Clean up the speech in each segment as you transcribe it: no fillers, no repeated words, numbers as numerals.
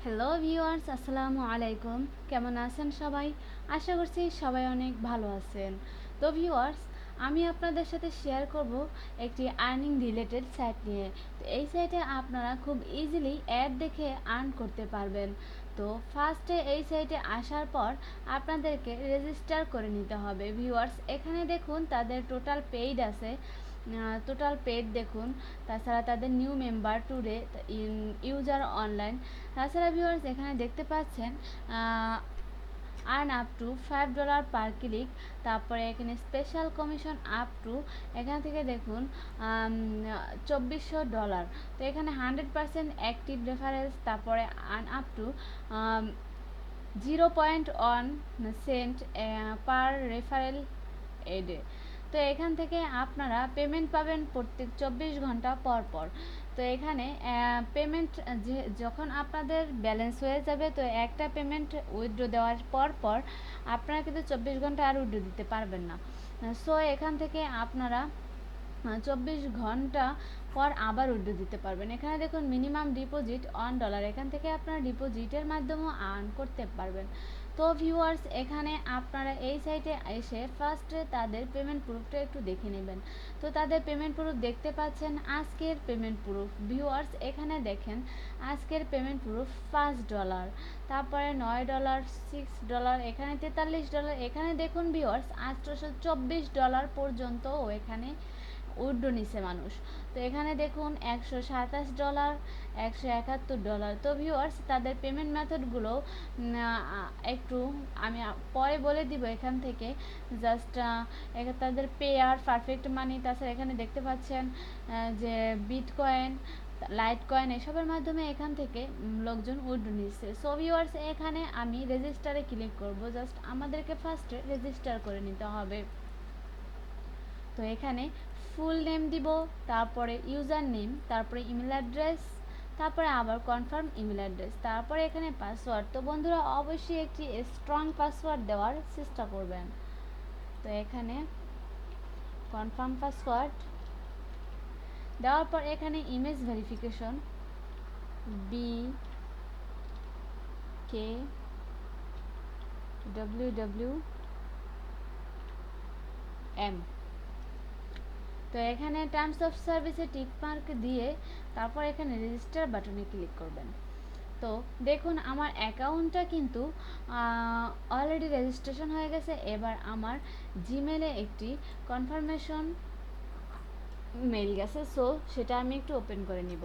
Hello viewers, আসসালামু আলাইকুম। কেমন আছেন সবাই? আশা করছি সবাই অনেক ভালো আছেন। তো ভিউয়ার্স, আমি আপনাদের সাথে শেয়ার করব একটি আর্নিং রিলেটেড সাইট নিয়ে। তো এই সাইটে আপনারা খুব ইজিলি অ্যাড দেখে আর্ন করতে পারবেন। তো ফার্স্টে এই সাইটে আসার পর আপনাদেরকে রেজিস্টার করে নিতে হবে। ভিউয়ার্স, এখানে দেখুন তাদের টোটাল পেইড আছে, টোটাল পেড দেখুন। তাছাড়া তাদের new member today user online. তাছাড়া ভিউয়ার্স, এখানে দেখতে পাচ্ছেন আর্ন আপ টু $5 পার ক্লিক। তারপরে এখানে স্পেশাল কমিশন আপ টু, এখান থেকে দেখুন $2400। তো এখানে 100% অ্যাক্টিভ রেফারেন্স। তারপরে earn up to 0.1 cent per referral এডে। তো এখান থেকে আপনারা পেমেন্ট পাবেন প্রত্যেক 24 ঘন্টা পর পর। তো এখানে পেমেন্ট যখন আপনাদের ব্যালেন্স হয়ে যাবে, তো একটা পেমেন্ট উইথড্র দেওয়ার পর পর আপনারা কিন্তু 24 ঘন্টা আর উইথড্র দিতে পারবেন না। সো এখান থেকে আপনারা 24 ঘন্টা পর আবার উইথড্র দিতে পারবেন। এখানে দেখুন মিনিমাম ডিপোজিট $1, এখান থেকে আপনারা ডিপোজিটের মাধ্যমেও আর্ন করতে পারবেন। তো ভিউয়ার্স, এখানে আপনারা এই সাইটে এসে ফার্স্টে তাদের পেমেন্ট প্রুফটা একটু দেখে নেবেন। তো তাদের পেমেন্ট প্রুফ দেখতে পাচ্ছেন, আজকের পেমেন্ট প্রুফ। ভিউয়ার্স, এখানে দেখেন আজকের পেমেন্ট প্রুফ $5, তারপরে $9, $6, এখানে $43। এখানে দেখুন ভিউয়ার্স, $824 পর্যন্তও এখানে উইথড্র নিছে মানুষ। তো এখানে দেখুন $127, $171। তো ভিউয়ার্স, তাদের পেমেন্ট মেথডগুলো একটু আমি পরে বলে দিব। এখান থেকে জাস্ট তাদের পেয়ার পারফেক্ট মানি। তাছাড়া এখানে দেখতে পাচ্ছেন যে বিটকয়েন, লাইট কয়েন, এসবের মাধ্যমে এখান থেকে লোকজন উইথড্র নিচ্ছে। সো ভিউয়ার্স, এখানে আমি রেজিস্টারে ক্লিক করব। জাস্ট আমাদেরকে ফার্স্টে রেজিস্টার করে নিতে হবে। তো এখানে ফুল নেম দিব, তারপরে ইউজার নেম, তারপরে ইমেল অ্যাড্রেস, তারপরে আবার কনফার্ম ইমেল অ্যাড্রেস, তারপরে এখানে পাসওয়ার্ড। তো বন্ধুরা, অবশ্যই একটি স্ট্রং পাসওয়ার্ড দেওয়ার চেষ্টা করবেন। তো এখানে কনফার্ম পাসওয়ার্ড দেওয়ার পর এখানে ইমেজ ভেরিফিকেশন BKWWM। তো এখানে টার্মস অফ সার্ভিসে টিক মার্ক দিয়ে তারপর এখানে রেজিস্টার বাটনে ক্লিক করবেন। তো দেখুন আমার অ্যাকাউন্টটা কিন্তু অলরেডি রেজিস্ট্রেশন হয়ে গেছে। এবার আমার জিমেলে একটি কনফার্মেশন মেইল গেছে, সো সেটা আমি একটু ওপেন করে নিব।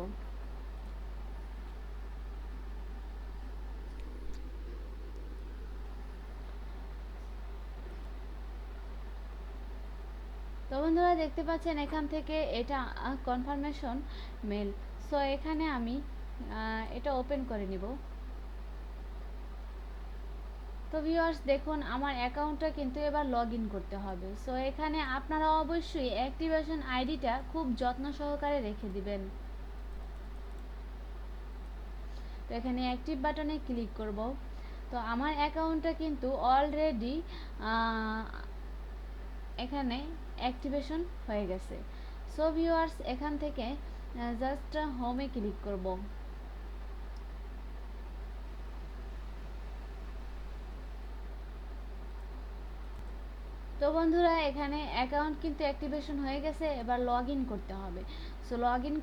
তো বন্ধুরা, দেখতে পাচ্ছেন এখান থেকে এটা কনফার্মেশন মেল। সো এখানে আমি এটা ওপেন করে নিব। তো ভিউয়ার্স, দেখুন আমার অ্যাকাউন্টটা কিন্তু এবার লগ ইন করতে হবে। সো এখানে আপনারা অবশ্যই অ্যাক্টিভেশন আইডিটা খুব যত্ন সহকারে রেখে দিবেন। তো এখানে অ্যাক্টিভ বাটনে ক্লিক করব। তো আমার অ্যাকাউন্টটা কিন্তু অলরেডি এখানে অ্যাক্টিভেশন হয়ে গেছে। সো ভিউয়ার্স, এখান থেকে জাস্ট হোমে ক্লিক করব। তো বন্ধুরা, এখানে অ্যাকাউন্ট কিন্তু অ্যাক্টিভেশন হয়ে গেছে। এবার লগ ইন করতে হবে। সো লগ ইন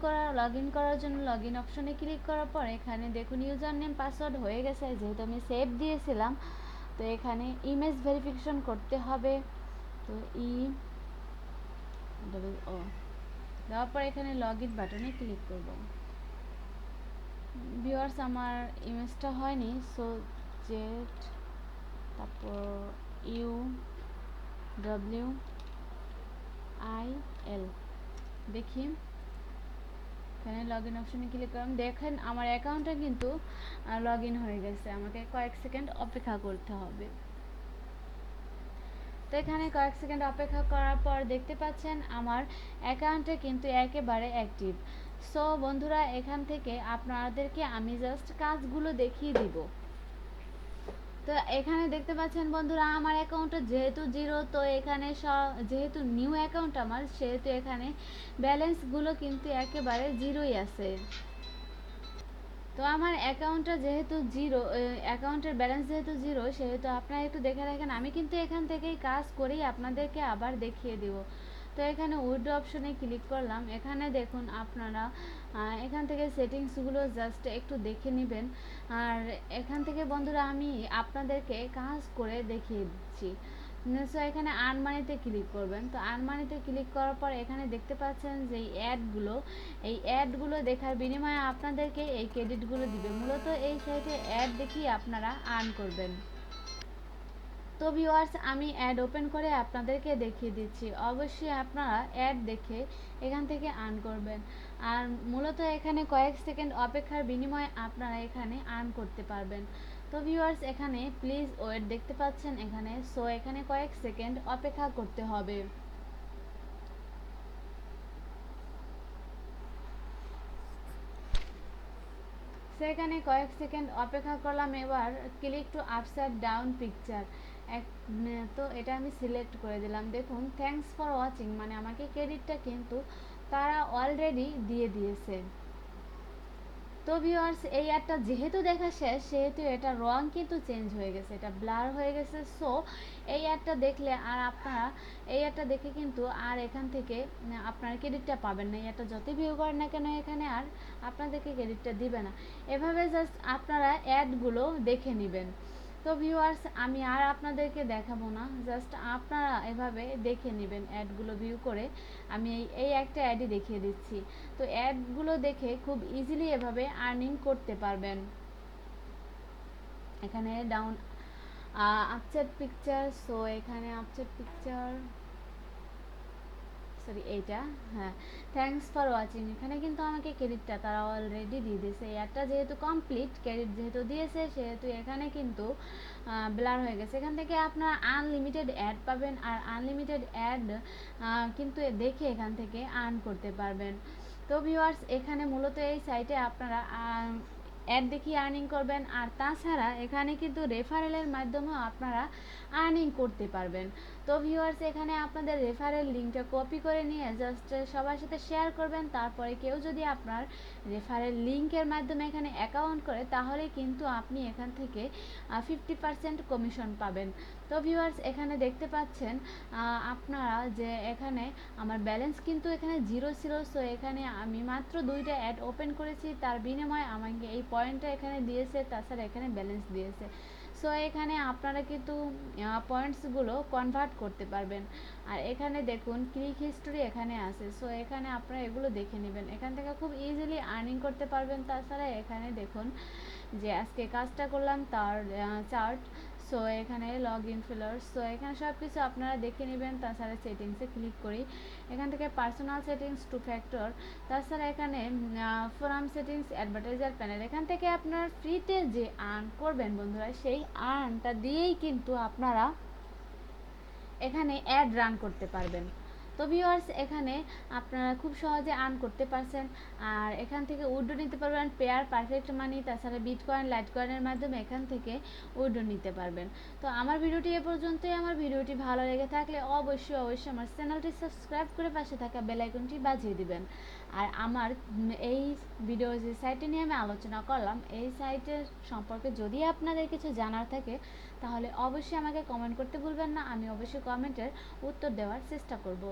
করার জন্য লগ ইন অপশনে ক্লিক করার পর এখানে দেখুন ইউজার নেম পাসওয়ার্ড হয়ে গেছে, যেহেতু আমি সেভ দিয়েছিলাম। তো এখানে ইমেজ ভেরিফিকেশন করতে হবে। তো ও দেওয়ার পর এখানে লগ ইন বাটনে ক্লিক করব। ভিউয়ার্স, আমার ইমেজটা হয়নি। সো জেড, তারপর UWIL দেখি। এখানে লগ ইন অপশনে ক্লিক করলাম। দেখেন আমার অ্যাকাউন্টটা কিন্তু লগ ইন হয়ে গেছে। আমাকে কয়েক সেকেন্ড অপেক্ষা করতে হবে। তো এখানে কয়েক সেকেন্ড অপেক্ষা করার পর দেখতে পাচ্ছেন আমার অ্যাকাউন্টে কিন্তু একেবারে অ্যাক্টিভ। সো বন্ধুরা, এখান থেকে আপনাদেরকে আমি জাস্ট কাজগুলো দেখিয়ে দিব। তো এখানে দেখতে পাচ্ছেন বন্ধুরা, আমার অ্যাকাউন্টে যেহেতু জিরো, তো এখানে যেহেতু নিউ অ্যাকাউন্ট আমার, সেহেতু এখানে ব্যালেন্সগুলো কিন্তু একেবারে জিরোই আছে। তো তো আমার অ্যাকাউন্টটা যেহেতু জিরো, অ্যাকাউন্টের ব্যালেন্স যেহেতু জিরো, সেহেতু আপনারা একটু দেখে রাখেন। আমি কিন্তু এখান থেকেই কাজ করেই আপনাদেরকে আবার দেখিয়ে দেব। তো এখানে উইথড্র অপশনে ক্লিক করলাম। এখানে দেখুন আপনারা এখান থেকে সেটিংসগুলো জাস্ট একটু দেখে নেবেন। আর এখান থেকে বন্ধুরা আমি আপনাদেরকে কাজ করে দেখিয়ে দিচ্ছি। সো এখানে আর্ন মানিতে ক্লিক করবেন। তো আর্ন মানিতে ক্লিক করার পর এখানে দেখতে পাচ্ছেন যে এই অ্যাডগুলো দেখার বিনিময়ে আপনাদেরকে এই ক্রেডিটগুলো দিবে। মূলত এই সাইটে অ্যাড দেখিয়ে আপনারা আর্ন করবেন। তো ভিউয়ার্স, আমি অ্যাড ওপেন করে আপনাদেরকে দেখিয়ে দিচ্ছি। অবশ্যই আপনারা অ্যাড দেখে এখান থেকে আর্ন করবেন। আর মূলত এখানে কয়েক সেকেন্ড অপেক্ষার বিনিময়ে আপনারা এখানে আর্ন করতে পারবেন। তো ভিউয়ার্স, এখানে প্লিজ ওয়েট দেখতে পাচ্ছেন এখানে। সো এখানে কয়েক সেকেন্ড অপেক্ষা করতে হবে। সেখানে কয়েক সেকেন্ড অপেক্ষা করলাম। এবার click to upside down picture, তো এটা আমি সিলেক্ট করে দিলাম। দেখুন থ্যাঙ্কস ফর ওয়াচিং, মানে আমাকে ক্রেডিটটা কিন্তু তারা অলরেডি দিয়ে দিয়েছে। তো ভিউয়ার্স, এই অ্যাডটা যেহেতু দেখা শেষ, সেহেতু এটা রং কিন্তু চেঞ্জ হয়ে গেছে, এটা ব্লার হয়ে গেছে। সো এই অ্যাডটা দেখলে আর আপনারা এই অ্যাডটা দেখে কিন্তু আর এখান থেকে আপনার ক্রেডিটটা পাবেন না। এই অ্যাডটা যতই ভিউ করেন না কেন, এখানে আর আপনাদেরকে ক্রেডিটটা দিবে না। এভাবে জাস্ট আপনারা অ্যাডগুলো দেখে নেবেন। তো ভিউয়ার্স, আমি আর আপনাদেরকে দেখাবো না, জাস্ট আপনারা এভাবে দেখে নেবেন অ্যাডগুলো ভিউ করে। আমি এই একটা অ্যাডই দেখিয়ে দিচ্ছি। তো অ্যাডগুলো দেখে খুব ইজিলি এভাবে আর্নিং করতে পারবেন। এখানে ডাউন আপসেট পিকচার, সো এখানে আপসেট পিকচার, সরি এইটা, হ্যাঁ, থ্যাঙ্কস ফর ওয়াচিং। এখানে কিন্তু আমাকে ক্রেডিটটা তারা অলরেডি দিয়ে দিয়েছে। অ্যাডটা যেহেতু কমপ্লিট, ক্রেডিট যেহেতু দিয়েছে, সেহেতু এখানে কিন্তু ব্লার হয়ে গেছে। এখান থেকে আপনারা আনলিমিটেড অ্যাড পাবেন। আর আনলিমিটেড অ্যাড কিন্তু দেখে এখান থেকে আর্ন করতে পারবেন। তো ভিউয়ার্স, এখানে মূলত এই সাইটে আপনারা অ্যাড দেখিয়ে আর্নিং করবেন। আর তাছাড়া এখানে কিন্তু রেফারেলের মাধ্যমেও আপনারা আর্নিং করতে পারবেন। তো ভিউয়ার্স, এখানে আপনাদের রেফারেল লিঙ্কটা কপি করে নিয়ে জাস্ট সবার সাথে শেয়ার করবেন। তারপরে কেউ যদি আপনার রেফারেল লিঙ্কের মাধ্যমে এখানে অ্যাকাউন্ট করে, তাহলে কিন্তু আপনি এখান থেকে 50% কমিশন পাবেন। তো ভিউয়ার্স, এখানে দেখতে পাচ্ছেন আপনারা যে এখানে আমার ব্যালেন্স কিন্তু এখানে জিরো ছিল। সো এখানে আমি মাত্র 2টা অ্যাড ওপেন করেছি, তার বিনিময়ে আমাকে এই পয়েন্টটা এখানে দিয়েছে, তাছাড়া এখানে ব্যালেন্স দিয়েছে। সো এখানে আপনারা কিন্তু পয়েন্টসগুলো কনভার্ট করতে পারবেন। আর এখানে দেখুন ক্লিক হিস্টোরি এখানে আছে। সো এখানে আপনারা এগুলো দেখে নেবেন, এখান থেকে খুব ইজিলি আর্নিং করতে পারবেন। তাছাড়া এখানে দেখুন যে আজকে কাজটা করলাম তার চার্ট। সো এখানে লগ ইন ফিলার্স, সো এখানে সব কিছু আপনারা দেখে নেবেন। তাছাড়া সেটিংসে ক্লিক করি, এখান থেকে পার্সোনাল সেটিংস, টু ফ্যাক্টর, তাছাড়া এখানে ফোরাম সেটিংস, অ্যাডভার্টাইজার প্যানেল। এখান থেকে আপনার ফ্রিতে যে আর্ন করবেন বন্ধুরা, সেই আর্নটা দিয়েই কিন্তু আপনারা এখানে অ্যাড রান করতে পারবেন। তো ভিউয়ার্স, এখানে আপনারা খুব সহজে আর্ন করতে পারছেন। আর এখান থেকে উইথড্র নিতে পারবেন পেয়ার, পারফেক্ট মানি, তাছাড়া বিটকয়েন, লাইটকয়েনের মাধ্যমে এখান থেকে উইথড্র নিতে পারবেন। তো আমার ভিডিওটি এ পর্যন্তই। আমার ভিডিওটি ভালো লেগে থাকলে অবশ্যই আমার চ্যানেলটি সাবস্ক্রাইব করে পাশে থাকা বেল আইকনটি বাজিয়ে দিবেন। আর আমার এই ভিডিও যে সাইটটি নিয়ে আমি আলোচনা করলাম, এই সাইটের সম্পর্কে যদি আপনাদের কিছু জানার থাকে, তাহলে অবশ্যই আমাকে কমেন্ট করতে ভুলবেন না। আমি অবশ্যই কমেন্টের উত্তর দেওয়ার চেষ্টা করব।